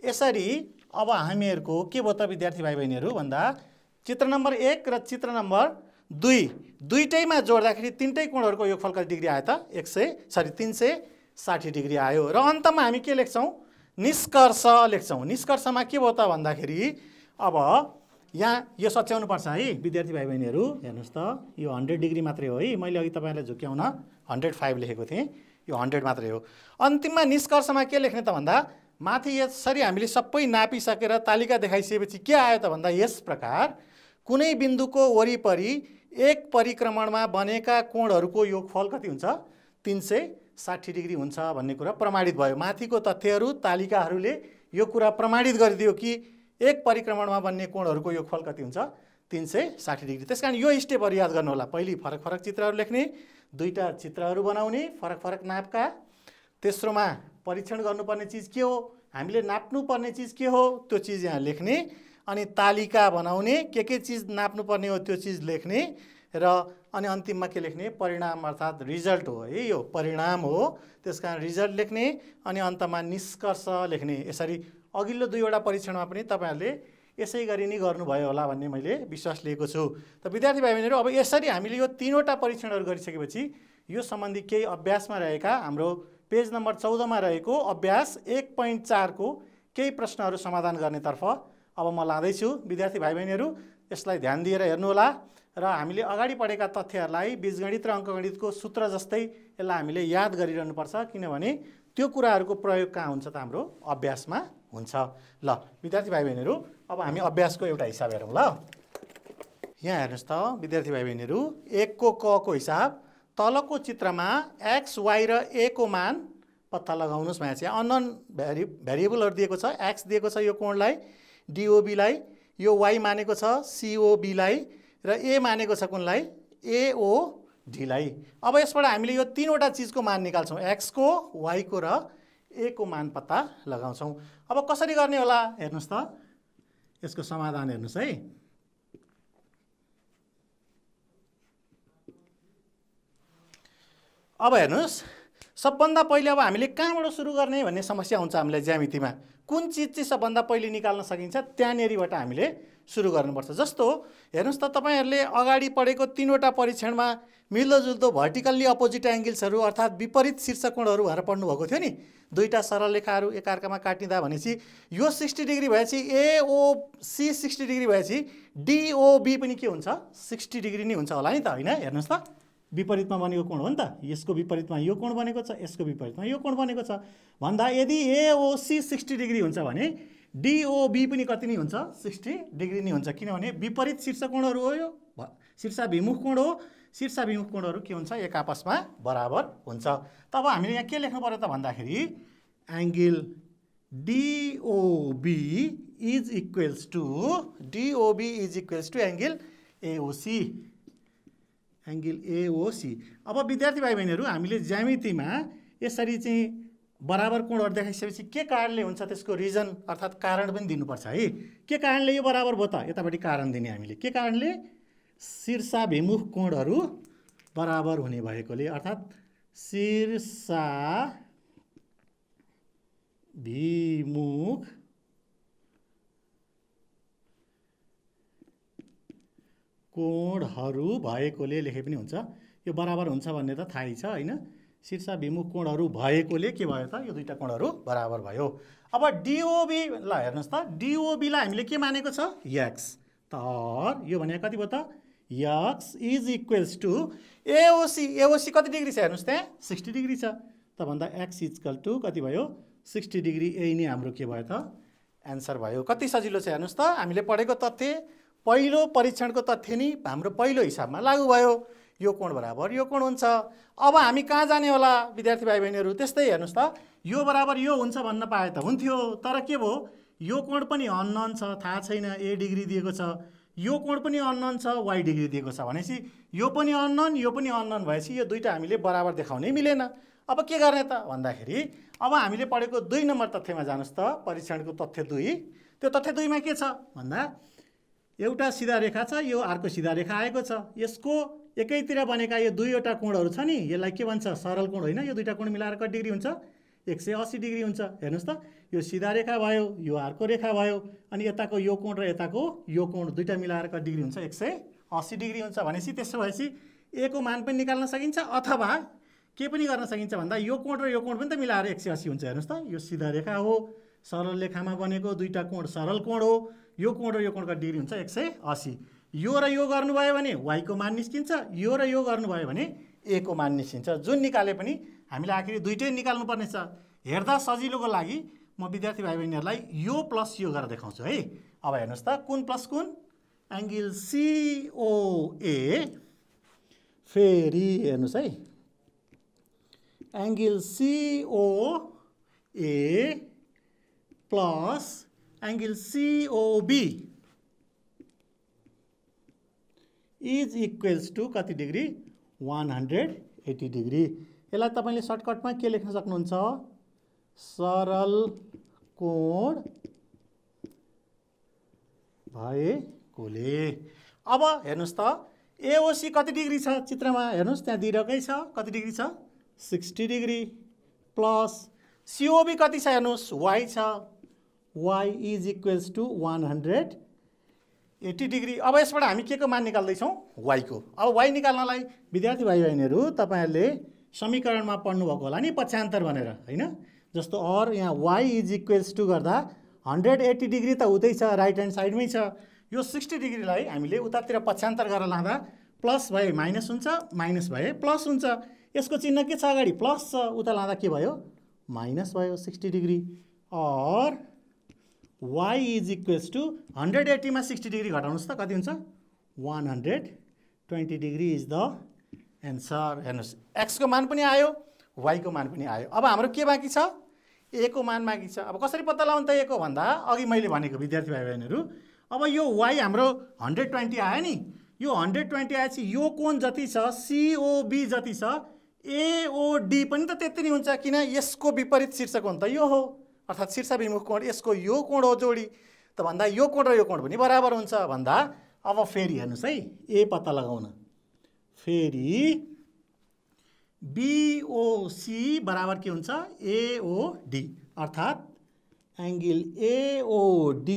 यसरी अब हामीहरूको के भयो त विद्यार्थी भाइ बहिनीहरू भन्दा, चित्र नम्बर 1 र चित्र नम्बर 2 दुईटैमा जोड्दाखेरि तिनटै कोणहरूको योगफल कति डिग्री आयो त? 360 डिग्री आयो। र अन्तमा हामी के लेख्छौँ? निष्कर्ष लेख्छौँ। निष्कर्षमा के भयो त भन्दाखेरि, अब यहाँ यो सच्याउनु पर्छ है विद्यार्थी भाइ बहिनीहरू। हेर्नुहोस् त, यो 100 डिग्री मात्रै हो है। मैले अघि तपाईँलाई झुक्याउन 105 लेखेको थिएँ, यो 100 मात्रै हो। अन्तिममा निष्कर्षमा के लेख्ने त भन्दा, माथि यसरी हामीले सबै नापिसकेर तालिका देखाइसकेपछि के आयो त भन्दा, यस प्रकार कुनै बिन्दुको वरिपरि एक परिक्रमणमा बनेका कोणहरूको योगफल कति हुन्छ? 360 डिग्री हुन्छ भन्ने कुरा प्रमाणित भयो। माथिको तथ्यहरू तालिकाहरूले यो कुरा प्रमाणित गरिदियो कि एक परिक्रमणमा बन्ने कोणहरूको योगफल कति हुन्छ? 360 डिग्री। त्यसकारण यो स्टेपहरू याद गर्नु होला। पहिली फरक फरक चित्रहरू लेख्ने, दुईटा चित्रहरू बनाउने फरक फरक नापका, तेस्रोमा परीक्षण गर्नुपर्ने चिज के हो, हामीले नाप्नुपर्ने चिज के हो, त्यो चिज यहाँ लेख्ने, अनि तालिका बनाउने, के चिज नाप्नुपर्ने हो त्यो चिज लेख्ने, र अनि अन्तिममा के लेख्ने? परिणाम अर्थात् रिजल्ट हो है, यो परिणाम हो। त्यसकारण रिजल्ट लेख्ने अनि अन्तमा निष्कर्ष लेख्ने। यसरी अघिल्लो दुईवटा परीक्षणमा पनि तपाईँहरूले यसै गरी नै गर्नुभयो होला भन्ने मैले विश्वास लिएको छु। त विद्यार्थी भाइ बहिनीहरू, अब यसरी हामीले यो तीनवटा परीक्षणहरू गरिसकेपछि यो सम्बन्धी केही अभ्यासमा रहेका हाम्रो पेज नम्बर 14 मा रहेको अभ्यास 1.4 को केही प्रश्नहरू समाधान गर्नेतर्फ अब म लाँदैछु। विद्यार्थी भाइ बहिनीहरू यसलाई ध्यान दिएर हेर्नुहोला र हामीले अगाडि पढेका तथ्यहरूलाई बीजगणित र अङ्कगणितको सूत्र जस्तै यसलाई हामीले याद गरिरहनुपर्छ, किनभने त्यो कुराहरूको प्रयोग कहाँ हुन्छ त? हाम्रो अभ्यासमा हुन्छ। ल विद्यार्थी भाइ बहिनीहरू, अब हामी अभ्यासको एउटा हिसाब हेरौँ। ल यहाँ हेर्नुहोस् त विद्यार्थी भाइ बहिनीहरू, 1 को क को हिसाब तलको चित्रमा x, y र a को मान पत्ता लगाउनुहोस्। यहाँ चाहिँ अननोन भेरिएबलहरू दिएको छ। x दिएको छ यो कोणलाई, DOB लाई, यो y मानेको छ COB लाई, र a मानेको छ कुनलाई? AOD लाई। अब यसबाट हामीले यो तीनवटा चिजको मान निकाल्छौँ, x को, y को र a को मान पत्ता लगाउँछौँ। अब कसरी गर्ने होला हेर्नुहोस् त, यसको समाधान हेर्नुहोस् है। अब हेर्नुहोस्, सबभन्दा पहिले अब हामीले कहाँबाट सुरु गर्ने भन्ने समस्या हुन्छ हामीलाई ज्यामितिमा। कुन चिज चाहिँ सबभन्दा पहिले निकाल्न सकिन्छ त्यहाँनेरिबाट हामीले सुरु गर्नुपर्छ। जस्तो हेर्नुहोस् त, तपाईँहरूले अगाडि पढेको तीनवटा परीक्षणमा मिल्दोजुल्दो भर्टिकल्ली अपोजिट एङ्गल्सहरू अर्थात् विपरीत शीर्षकोणहरू भनेर पढ्नुभएको थियो नि। दुईटा सरल रेखाहरू एकार्कामा काटिँदा भनेपछि यो 60 डिग्री भएपछि AOC 60 डिग्री भएपछि DOB पनि के हुन्छ? 60 डिग्री नै हुन्छ होला नि त, होइन? हेर्नुहोस् त, विपरीतमा बनेको कोण हो नि त। यसको विपरीतमा यो कोण बनेको छ, यसको विपरीतमा यो कोण बनेको छ भन्दा यदि AOC 60 डिग्री हुन्छ भने DOB पनि कति नै हुन्छ? 60 डिग्री नै हुन्छ, किनभने विपरीत शीर्षकोणहरू हो। यो शीर्षाभिमुख कोण हो। शीर्षाभिमुख कोणहरू के हुन्छ? एक आपसमा बराबर हुन्छ। तब हामीले यहाँ के लेख्नु पर्यो त भन्दाखेरि, angle DOB is equals to angle AOC, angle AOC। अब विद्यार्थी भाइ बहिनीहरू, हामीले ज्यामितिमा यसरी चाहिँ बराबर कोणहरू देखाइसकेपछि के कारणले हुन्छ त्यसको रिजन अर्थात् कारण पनि दिनुपर्छ है। के कारणले यो बराबर भयो त? यतापट्टि कारण दिने हामीले। के कारणले? शीर्षाभिमुख कोणहरू बराबर हुने भएकोले, अर्थात् शीर्षाभिमुख कोणहरू भएकोले लेखे पनि हुन्छ। यो बराबर हुन्छ भन्ने त थाहै छ होइन। शीर्षाभिमुख कोणहरू भएकोले के भयो त? यो दुईटा कोणहरू बराबर भयो। अब DOB ल हेर्नुहोस् त, DOB लाई हामीले के मानेको छ? x, तर यो भने कति भयो त x is equals to AOC कति डिग्री छ हेर्नुहोस् त्यहाँ 60 डिग्री छ त भन्दा x इक्वल टु कति भयो 60 डिग्री। यही नै हाम्रो के भयो त एन्सर भयो। कति सजिलो छ हेर्नुहोस् त हामीले पढेको तथ्य पहिलो परीक्षणको तथ्य नि हाम्रो पहिलो हिसाबमा लागू भयो। यो कोण बराबर यो कोण हुन्छ। अब हामी कहाँ जाने होला विद्यार्थी भाइ बहिनीहरू त्यस्तै हेर्नुहोस् त यो बराबर यो हुन्छ भन्न पाए त हुन्थ्यो तर के भयो यो कोण पनि अननोन छ थाहा छैन a डिग्री दिएको छ यो कोण पनि अननोन छ y डिग्री दिएको छ भनेपछि यो पनि अननोन भएपछि यो दुईटा हामीले बराबर देखाउनै मिलेन। अब के गर्ने त भन्दाखेरि अब हामीले पढेको 2 नम्बर तथ्यमा जानुस् त परीक्षणको तथ्य 2 त्यो तथ्य 2 मा के छ भन्दा एउटा सिधा रेखा छ यो अर्को सिधा रेखा आएको छ यसको एकैतिर बनेका यो दुईवटा कोणहरू छ नि यसलाई के भन्छ सरल कोण होइन यो दुईटा कोण मिलाएर कति डिग्री हुन्छ 180 डिग्री हुन्छ। हेर्नुहोस् त यो सिधा रेखा भयो यो अर्को रेखा भयो अनि यताको यो कोण र यताको यो कोण दुईटा मिलाएर कति डिग्री हुन्छ 180 डिग्री हुन्छ भनेपछि त्यसो भएपछि a को मान पनि निकाल्न सकिन्छ अथवा के पनि गर्न सकिन्छ भन्दा यो कोण र यो कोण पनि त मिलाएर 180 हुन्छ। हेर्नुहोस् त यो सिधा रेखा हो सरल रेखामा बनेको दुईटा कोण सरल कोण हो यो कोण र यो कोण कति डिग्री हुन्छ 180। यो र यो गर्नुभयो भने y को मान निस्किन्छ यो र यो गर्नुभयो भने a को मान निस्किन्छ। जुन निकाले पनि हामीले आखिर दुईटै निकाल्नु पर्ने छ। हेर्दा सजिलोको लागि म विद्यार्थी भाइ बहिनीहरूलाई यो प्लस यो गरेर देखाउँछु है। अब हेर्नुहोस् त कुन प्लस कुन एंगल COA फेरि हेर्नुहोस् है angle COA plus angle COB is equals to कति डिग्री 180 डिग्री। यसलाई तपाईले सर्टकटमा के लेख्न सक्नुहुन्छ सरल कोण भएकोले। अब हेर्नुहोस् त एओसी कति डिग्री छ चित्रमा हेर्नुहोस् त्यहाँ दिइरहेकै छ कति डिग्री छ 60 डिग्री प्लस सीओबी कति छ हेर्नुहोस् y छ y is equals to 180 degree. अब यसबाट हामी के को मान निकाल्दैछौँ y को। अब y निकाल्नलाई विद्यार्थी भाइ बहिनीहरू तपाईहरुले समीकरणमा पढ्नु भएको होला नि पक्षान्तर भनेर हैन जस्तो और यहाँ y इज इक्वल्स टु गर्दा 180 डिग्री त उतै छ राइट ह्यान्ड साइडमै छ यो 60 डिग्रीलाई हामीले उतातिर पक्षान्तर गरेर लाँदा प्लस भए माइनस हुन्छ माइनस भए प्लस हुन्छ। यसको चिन्ह के छ अगाडि प्लस छ उता लाँदा के भयो माइनस भयो 60 डिग्री और y इज इक्वल्स टु 180 मा 60 डिग्री घटाउनुस् त कति हुन्छ 120 डिग्री इज द एन्सर। हेर्नुस् x को मान पनि आयो y को मान पनि आयो। अब हाम्रो के बाँकी छ a को मान बाँकी छ। अब कसरी पत्ता लगाउनु त a को भन्दा अघि मैले भनेको विद्यार्थी भाइ बहिनीहरू अब यो y हाम्रो 120 आयो नि यो 120 आएपछि यो कोण जति छ COB जति छ AOD पनि त त्यति नै हुन्छ किन यसको विपरीत शीर्ष कोण त यो हो अर्थात् शीर्षाभिमुख कोण यसको यो कोण हो जोडी त भन्दा यो कोण र यो कोण पनि बराबर हुन्छ भन्दा अब फेरि हेर्नुस् है a पत्ता लगाउन फेरि BOC बराबर के हुन्छ AOD अर्थात् angle AOD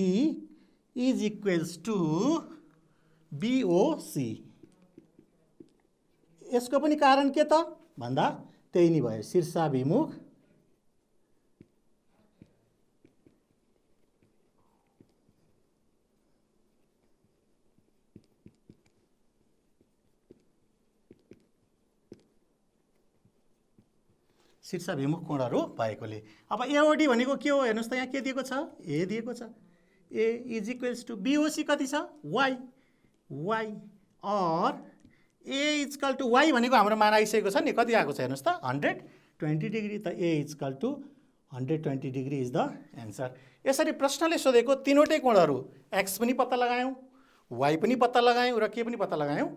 is equals to BOC। यसको पनि कारण के त भन्दा त्यही नै भयो शीर्षाभिमुख शीर्षाभिमुख कोणहरू भएकोले। अब AOD भनेको के हो हेर्नुस् त यहाँ के दिएको छ a दिएको छ a is equals to BOC कति छ y और a इक्वल टु y भनेको हाम्रो मान आइसकेको छ नि कति आएको छ हेर्नुस् त 120 डिग्री त a equal to 120 degree is the answer. यसरी प्रश्नले सोधेको तीनवटै कोणहरू x पनि पत्ता लगायौं y पनि पत्ता लगायौं र के पनि पत्ता लगायौं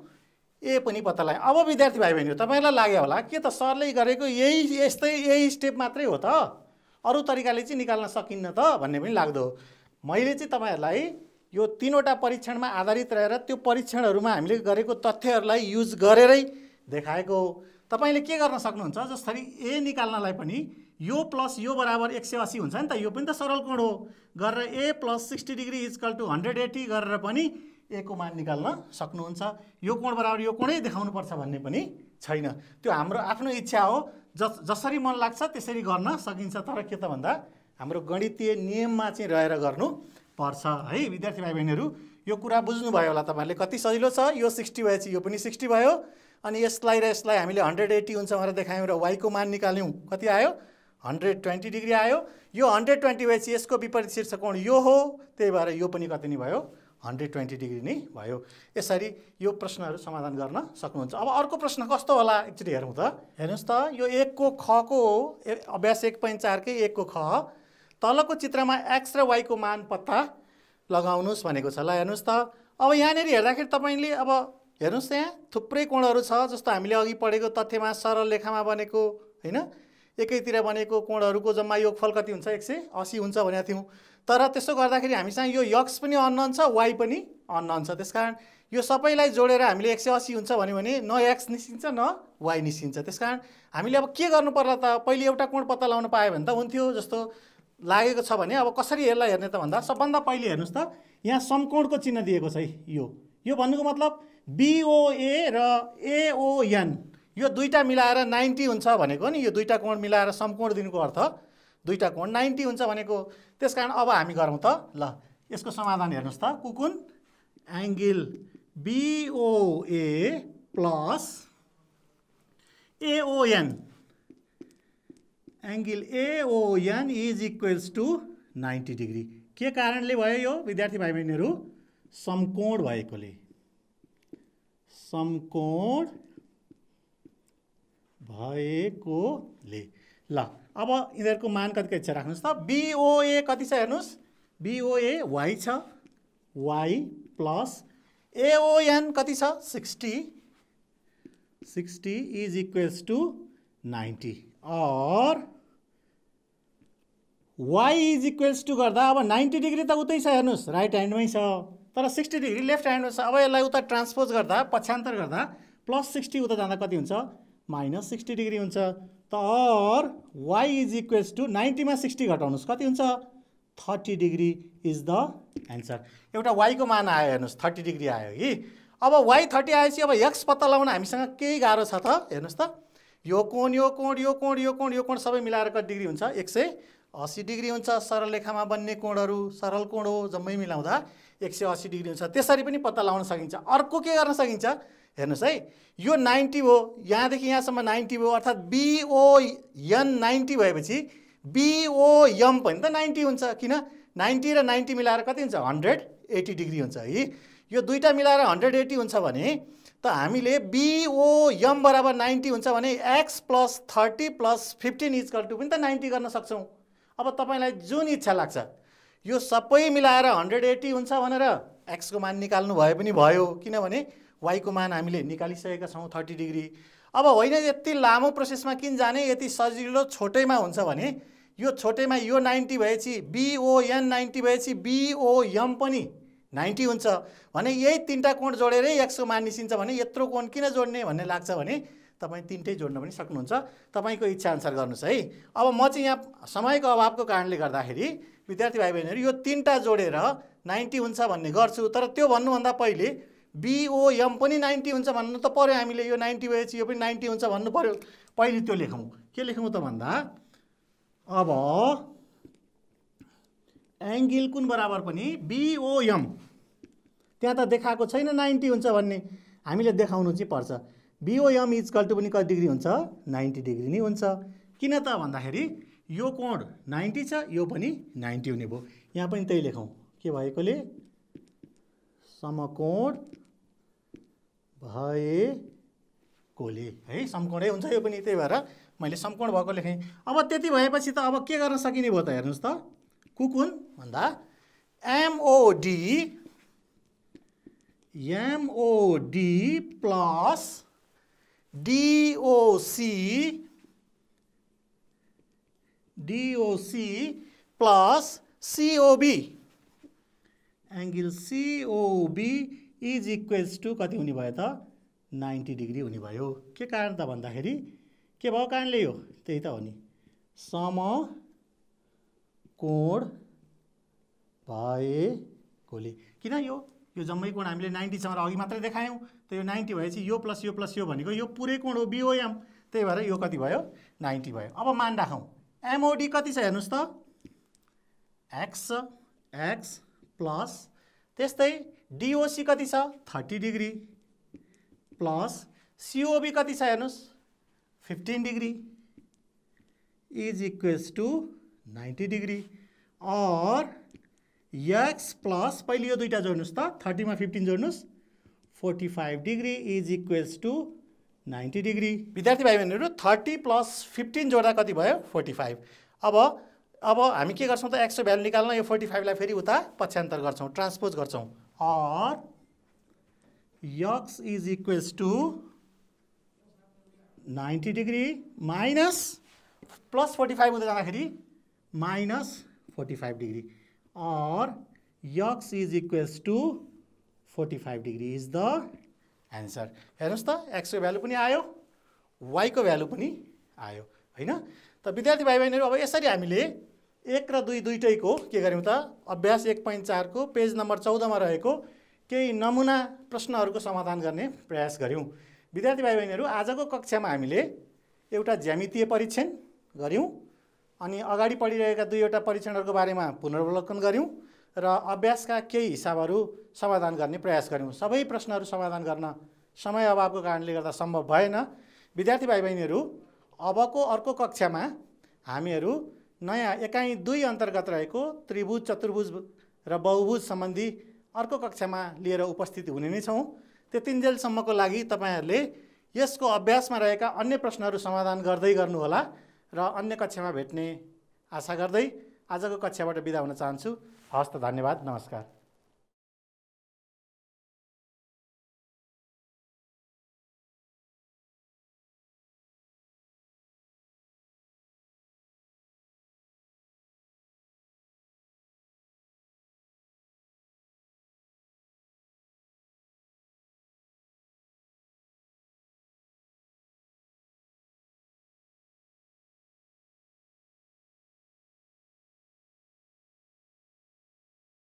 ए पनि पत्ता लगायौं। अब विद्यार्थी भाइ बहिनीहरू तपाईलाई लाग्यो होला के त सरले गरेको यही स्टेप मात्रै हो त अरु तरिकाले चाहिँ निकाल्न सकिन्न त भन्ने पनि लाग्दो। मैले चाहिँ तपाईहरुलाई यो तीनवटा परीक्षणमा आधारित रहेर त्यो परीक्षणहरुमा हामीले गरेको तथ्यहरुलाई युज गरेरै देखाएको हो। तपाईले के गर्न सक्नुहुन्छ जसरी a निकाल्नलाई पनि यो प्लस यो बराबर 180 हुन्छ नि त यो पनि त सरल कोण हो गरेर a plus 60 degree equal to 180 गरेर पनि a को मान निकाल्न सक्नुहुन्छ। यो कोण बराबर यो कोणै देखाउनु पर्छ भन्ने पनि छैन त्यो हाम्रो आफ्नो इच्छा हो जसरी मन लाग्छ त्यसरी गर्न सकिन्छ तर के त भन्दा हाम्रो गणितीय नियममा चाहिँ रहेर गर्नु पर्छ है विद्यार्थी भाइ बहिनीहरू। यो कुरा बुझ्नुभयो होला तपाईँहरूले, कति सजिलो छ। यो 60 भएपछि यो पनि 60 भयो, अनि यसलाई र यसलाई हामीले 180 हुन्छ भनेर देखायौँ र y को मान निकाल्यौँ, कति आयो 120 डिग्री आयो। यो 120 भएपछि यसको विपरीत शीर्ष कोण यो हो, त्यही भएर यो पनि कति नै भयो 120 डिग्री नै भयो। यसरी यो प्रश्नहरू समाधान गर्न सक्नुहुन्छ। अब अर्को प्रश्न कस्तो होला एकचोटि हेरौँ त। हेर्नुहोस् त, यो 1 को ख को अभ्यास 1.4 कै 1 को ख, तलको चित्रमा x र y को मान पत्ता लगाउनुहोस् भनेको छ। ल हेर्नुहोस् त, अब यहाँनिर हेर्दाखेरि तपाईँले अब हेर्नुहोस् त, यहाँ थुप्रै कोणहरू छ, जस्तो हामीले अघि पढेको तथ्यमा सरल रेखामा बनेको हैन, एकैतिर बनेको कोणहरूको जम्मा योगफल कति हुन्छ 180 हुन्छ भनेको थियौँ। तर त्यसो गर्दाखेरि हामीसँग यो x पनि अननोन छ, y पनि अननोन छ। त्यसकारण यो सबैलाई जोडेर हामीले 180 हुन्छ भन्यो भने न x निस्किन्छ न y निस्किन्छ। त्यसकारण हामीले अब के गर्नु पर्ला त, पहिले एउटा कोण पत्ता लगाउन पायो भने त हुन्थ्यो जस्तो लागेको छ भने। अब कसरी यसलाई हेर्ने त भन्दा सबभन्दा पहिले हेर्नुहोस् त, यहाँ समकोणको चिन्ह दिएको छ है। यो भन्नुको मतलब BOA र AON यो दुईटा मिलाएर 90 हुन्छ भनेको नि। यो दुईटा कोण मिलाएर समकोण दिनुको अर्थ दुईटा कोण 90 हुन्छ भनेको। त्यसकारण अब हामी गरौँ त। ल यसको समाधान हेर्नुहोस् त, कुन angle BOA plus AON, angle AON is equals to 90 degree. के कारणले भयो यो विद्यार्थी भाइ बहिनीहरू? समकोण भएकोले, समकोण भएकोले। ल अब यिनीहरूको मान कति कति छ राख्नुहोस् त। BOA कति छ हेर्नुहोस्, BOA y छ, y प्लस AON कति छ 60 इज इक्वल्स टु 90 और y इज इक्वल्स टु गर्दा अब 90 डिग्री त उतै छ हेर्नुहोस्, राइट ह्यान्डमै छ, तर 60 डिग्री लेफ्ट ह्यान्डमा छ। अब यसलाई उता ट्रान्सपोज गर्दा, पक्षान्तर गर्दा प्लस 60 उता जाँदा कति हुन्छ माइनस 60 डिग्री हुन्छ। त और y इज इक्वल्स टु 90 मा 60 घटाउनुहोस् कति हुन्छ 30 डिग्री इज द एन्सर। एउटा y को मान आयो हेर्नुहोस् 30 डिग्री आयो कि। अब y 30 आएपछि अब x पत्ता लगाउन हामीसँग केही गाह्रो छ त। हेर्नुहोस् त, यो कोण यो कोण यो कोण यो कोण यो कोण सबै मिलाएर कति डिग्री हुन्छ 180 डिग्री हुन्छ। सरल रेखामा बन्ने कोणहरू सरल कोण हो, जम्मै मिलाउँदा 180 डिग्री हुन्छ। त्यसरी पनि पत्ता लगाउन सकिन्छ। अर्को के गर्न सकिन्छ हेर्नुहोस् है, यो 90 हो, यहाँदेखि यहाँसम्म 90 हो, अर्थात् BON 90 भएपछि BOM पनि त 90 हुन्छ। किन 90 र 90 मिलाएर कति हुन्छ 180 डिग्री हुन्छ है। यो दुईटा मिलाएर 180 हुन्छ भने त हामीले BOM बराबर 90 हुन्छ भने x plus 30 plus 15 is equal to पनि त 90 गर्न सक्छौँ। अब तपाईँलाई जुन इच्छा लाग्छ यो सबै मिलाएर 180 हुन्छ भनेर x को मान निकाल्नु भए पनि भयो, किनभने y को मान हामीले निकालिसकेका छौँ 30 डिग्री। अब होइन यति लामो प्रोसेसमा किन जाने, यति सजिलो छोटैमा हुन्छ भने यो छोटैमा यो 90 भएपछि BON 90 भएपछि BOM पनि 90 हुन्छ भने यही तीनटा कोण जोडेरै x को मान निस्किन्छ भने यत्रो कोण किन जोड्ने भन्ने लाग्छ भने तपाईँ तीनटै जोड्न पनि सक्नुहुन्छ। तपाईँको इच्छा अनुसार गर्नुहोस् है। अब म चाहिँ यहाँ समयको अभावको कारणले गर्दाखेरि विद्यार्थी भाइ बहिनीहरू यो तीनटा जोडेर 90 हुन्छ भन्ने गर्छु। तर त्यो भन्नुभन्दा पहिले BOM पनि 90 हुन्छ भन्नु त पर्यो हामीले। यो 90 भएपछि यो पनि 90 हुन्छ भन्नु पर्यो। पहिले त्यो लेखौँ। के लेखौँ त भन्दा अब एङ्गल कुन बराबर पनि BOM, त्यहाँ त देखाएको छैन 90 हुन्छ भन्ने, हामीले देखाउनु चाहिँ पर्छ। BOM इजकल टु पनि कति डिग्री हुन्छ 90 डिग्री नै हुन्छ। किन त भन्दाखेरि यो कोण 90 छ, यो पनि 90 हुने भयो। यहाँ पनि त्यही लेखौँ, के भएकोले समकोण भएकोले है, समकोणै हुन्छ यो पनि, त्यही भएर मैले समकोण भएको लेखेँ। अब त्यति भएपछि त अब के गर्न सकिने भयो त हेर्नुहोस् त, कुन भन्दा MOD plus DOC plus COB, angle COB is equals to कति हुने भयो त 90 डिग्री हुने भयो। के कारण त भन्दाखेरि के भएको कारणले हो, त्यही त हो नि, समकोण भएकोले। किन यो जम्मै कोण हामीले 90 छ अघि मात्रै देखायौँ, त यो 90 भएपछि यो प्लस यो भनेको यो पुरै कोण हो BOM, त्यही भएर यो कति भयो 90 भयो। अब मान राखौँ, MOD कति छ हेर्नुहोस् त, x प्लस त्यस्तै डिओसी कति छ 30 डिग्री प्लस सिओबी कति छ हेर्नुहोस् 15 degree is equals to 90 degree और एक्स प्लस पहिले यो दुईटा जोड्नुहोस् त 30 मा 15 जोड्नुहोस् 45 degree is equals to 90 degree. विद्यार्थी भाइ बहिनीहरू 30 प्लस 15 जोड्दा कति भयो 45। अब हामी के गर्छौँ त एक्सको भ्यालु निकाल्न यो 45 लाई फेरि उता पक्षान्तर गर्छौँ ट्रान्सपोज गर्छौँ और x is equals to 90 degree minus plus 45 हुँदै जाँदाखेरि माइनस 45 डिग्री और x is equals to 45 degree is the answer. हेर्नुहोस् त एक्सको भ्यालु पनि आयो वाईको भ्यालु पनि आयो हैन। त विद्यार्थी भाइ बहिनीहरू अब यसरी हामीले 1 र 2 दुईटैको के गर्यौँ त अभ्यास 1.4 को पेज नम्बर 14 मा रहेको केही नमुना प्रश्नहरूको समाधान गर्ने प्रयास गर्यौँ। विद्यार्थी भाइ बहिनीहरू आजको कक्षामा हामीले एउटा ज्यामितीय परीक्षण गर्यौँ अनि अगाडि पढिरहेका दुईवटा परीक्षणहरूको बारेमा पुनरावलोकन गर्यौँ र अभ्यासका केही हिसाबहरू समाधान गर्ने प्रयास गर्यौँ। सबै प्रश्नहरू समाधान गर्न समय अभावको कारणले गर्दा सम्भव भएन। विद्यार्थी भाइ बहिनीहरू अबको अर्को कक्षामा हामीहरू नयाँ एकाइ 2 अन्तर्गत रहेको त्रिभुज चतुर्भुज र बहुभुज सम्बन्धी अर्को कक्षामा लिएर उपस्थित हुने नै छौँ। त्यतिन्जेलसम्मको लागि तपाईहरूले यसको अभ्यासमा रहेका अन्य प्रश्नहरू समाधान गर्दै गर्नुहोला र अन्य कक्षामा भेट्ने आशा गर्दै आजको कक्षाबाट बिदा हुन चाहन्छु। हस्त धन्यवाद नमस्कार।